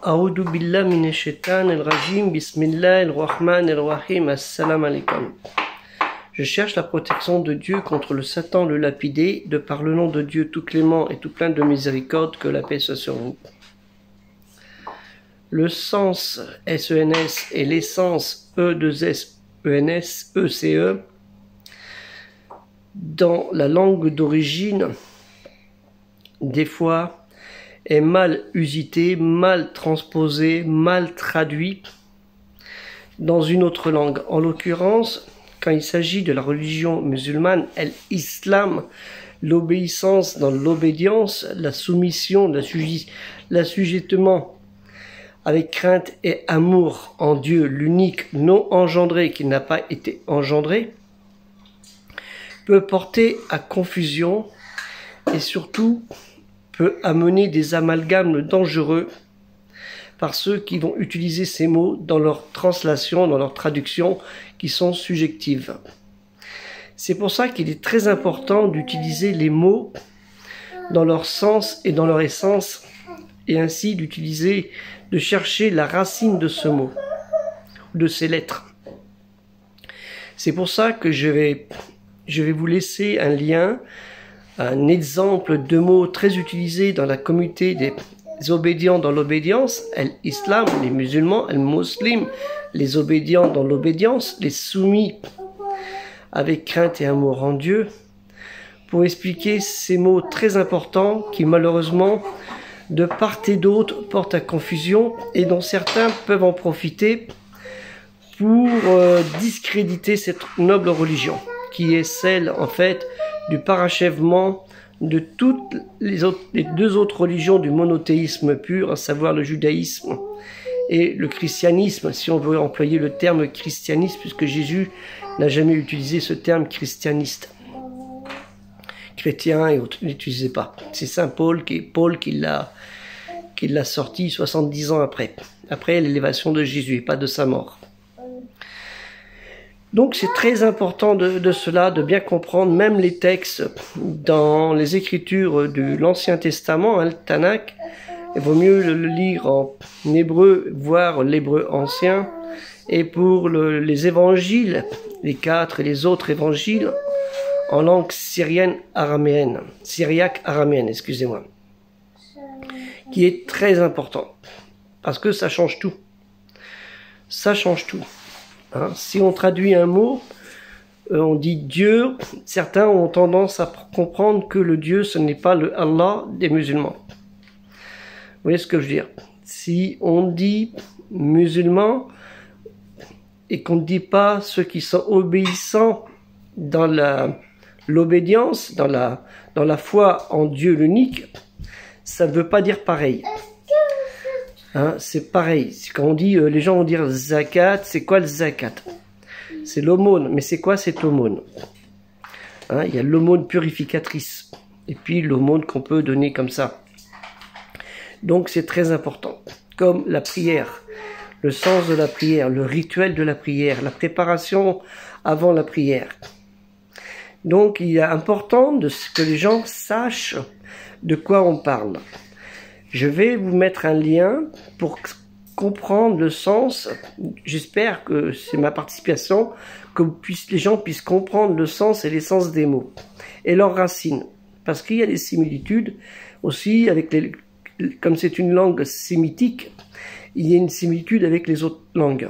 A'udhu billah minash shaitanir rajim, bismillahir rahmanir rahim, assalamu alaikum. Je cherche la protection de Dieu contre le Satan le lapidé, de par le nom de Dieu tout clément et tout plein de miséricorde, que la paix soit sur vous. Le sens S-E-N-S et l'essence E-2-S-E-N-S, E-C-E, dans la langue d'origine, des fois, est mal usité, mal transposé, mal traduit dans une autre langue. En l'occurrence, quand il s'agit de la religion musulmane, l'islam, l'obéissance dans l'obédience, la soumission, l'assujettement avec crainte et amour en Dieu, l'unique non engendré qui n'a pas été engendré, peut porter à confusion et surtout peut amener des amalgames dangereux par ceux qui vont utiliser ces mots dans leur translation, dans leur traduction, qui sont subjectives. C'est pour ça qu'il est très important d'utiliser les mots dans leur sens et dans leur essence, et ainsi de chercher la racine de ce mot, de ces lettres. C'est pour ça que je vais vous laisser un lien, un exemple de mots très utilisés dans la communauté des obédients dans l'obédience, l'islam, les musulmans, les muslims, les obédients dans l'obédience, les soumis avec crainte et amour en Dieu, pour expliquer ces mots très importants qui malheureusement de part et d'autre portent à confusion et dont certains peuvent en profiter pour discréditer cette noble religion, qui est celle en fait du parachèvement de toutes les deux autres religions du monothéisme pur, à savoir le judaïsme et le christianisme, si on veut employer le terme christianisme, puisque Jésus n'a jamais utilisé ce terme christianiste. Chrétien et autres, n'utilisez pas. C'est Saint Paul qui l'a sorti 70 ans après l'élévation de Jésus, et pas de sa mort. Donc c'est très important de cela, de bien comprendre même les textes dans les écritures de l'Ancien Testament, le Tanakh. Il vaut mieux le lire en hébreu, voire l'hébreu ancien. Et pour les évangiles, les 4 et les autres évangiles, en langue syriaque araméenne, excusez-moi, qui est très important, parce que ça change tout. Ça change tout. Hein, si on traduit un mot, on dit Dieu, certains ont tendance à comprendre que le Dieu, ce n'est pas le Allah des musulmans. Vous voyez ce que je veux dire? Si on dit musulman et qu'on ne dit pas ceux qui sont obéissants dans l'obédience, dans la foi en Dieu l'unique, ça ne veut pas dire pareil. Hein, c'est pareil. Quand on dit, les gens vont dire zakat, c'est quoi le zakat? C'est l'aumône. Mais c'est quoi cette aumône? Hein, il y a l'aumône purificatrice. Et puis l'aumône qu'on peut donner comme ça. Donc c'est très important. Comme la prière, le sens de la prière, le rituel de la prière, la préparation avant la prière. Donc il est important que les gens sachent de quoi on parle. Je vais vous mettre un lien pour comprendre le sens. J'espère que c'est ma participation, que les gens puissent comprendre le sens et l'essence des mots et leurs racines. Parce qu'il y a des similitudes aussi avec comme c'est une langue sémitique, il y a une similitude avec les autres langues.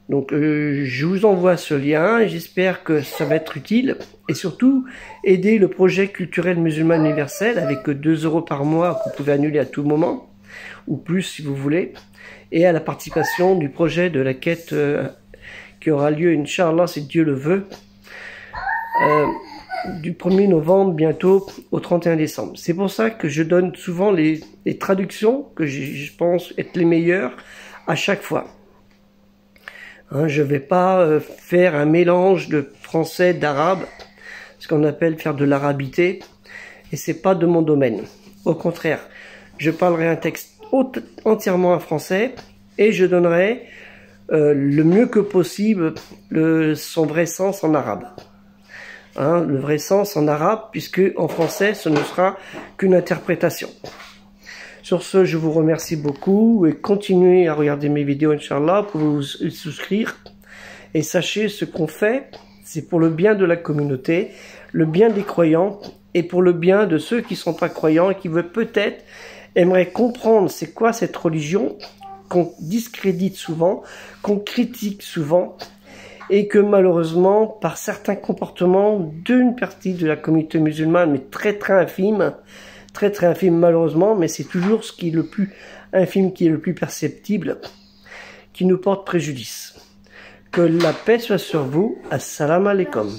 Donc je vous envoie ce lien, j'espère que ça va être utile et surtout aider le projet culturel musulman universel avec 2 € par mois que vous pouvez annuler à tout moment ou plus si vous voulez, et à la participation du projet de la quête qui aura lieu, Inch'Allah, si Dieu le veut, du 1er novembre bientôt au 31 décembre. C'est pour ça que je donne souvent les traductions que je pense être les meilleures à chaque fois. Hein, je ne vais pas faire un mélange de français, d'arabe, ce qu'on appelle faire de l'arabité, et c'est pas de mon domaine. Au contraire, je parlerai un texte entièrement en français, et je donnerai le mieux que possible son vrai sens en arabe. Hein, le vrai sens en arabe, puisque en français, ce ne sera qu'une interprétation. Sur ce, je vous remercie beaucoup et continuez à regarder mes vidéos, Inch'Allah, pour vous souscrire. Et sachez, ce qu'on fait, c'est pour le bien de la communauté, le bien des croyants et pour le bien de ceux qui ne sont pas croyants et qui veulent peut-être, aimeraient comprendre c'est quoi cette religion qu'on discrédite souvent, qu'on critique souvent et que malheureusement, par certains comportements d'une partie de la communauté musulmane, mais très infime malheureusement, mais c'est toujours ce qui est le plus infime, qui est le plus perceptible, qui nous porte préjudice. Que la paix soit sur vous. Assalamu alaikum.